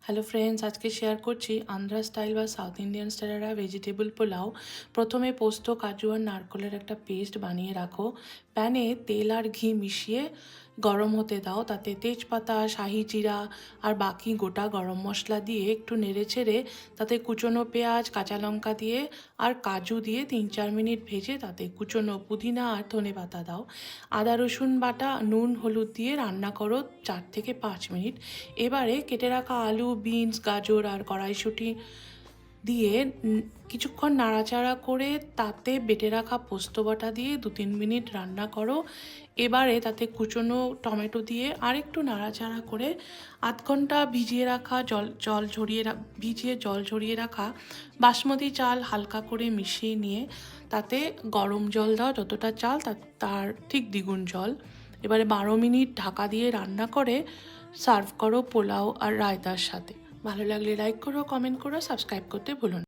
Hello friends, আজকে share করছি Andhra style বা সাউথ ইন্ডিয়ান স্টাইলের ভেজিটেবল পোলাও। প্রথমে পোস্ত, কাজু আর নারকেলের একটা পেস্ট বানিয়ে রাখো। প্যানে তেল আর ঘি মিশিয়ে গরম হতে দাও। তাতে তেজপাতা, শাহি জিরা আর বাকি গোটা গরম মশলা দিয়ে একটু নেড়ে ছেড়ে তাতে কুচনো পেঁয়াজ, কাঁচা লঙ্কা দিয়ে আর কাজু দিয়ে 3-4 মিনিট ভেজে তাতে কুচনো পুদিনা আর ধনে পাতা দাও। আদা রসুন বাটা, নুন, হলুদ দিয়ে রান্না করো 4 থেকে 5 মিনিট। এবারে কেটে রাখা আলু, বিনস, গাজর আর কড়াইশুঁটি দিয়ে কিছুক্ষণ নাড়াচাড়া করে তাতে বেটে রাখা পোস্ত বাটা দিয়ে 2-3 মিনিট রান্না করো। এবারে তাতে কুচনো টমেটো দিয়ে আরেকটু নাড়াচাড়া করে আধ ঘন্টা ভিজিয়ে রাখা জল ঝরিয়ে রাখা বাসমতি চাল হালকা করে মিশিয়ে নিয়ে তাতে গরম জল দাও, যতটা চাল তার ঠিক দ্বিগুণ জল। এবারে 12 মিনিট ঢাকা দিয়ে রান্না করে সার্ভ করো পোলাও আর রায়তার সাথে। ভালো লাগলে লাইক করো, কমেন্ট করো, সাবস্ক্রাইব করতে ভুলো না।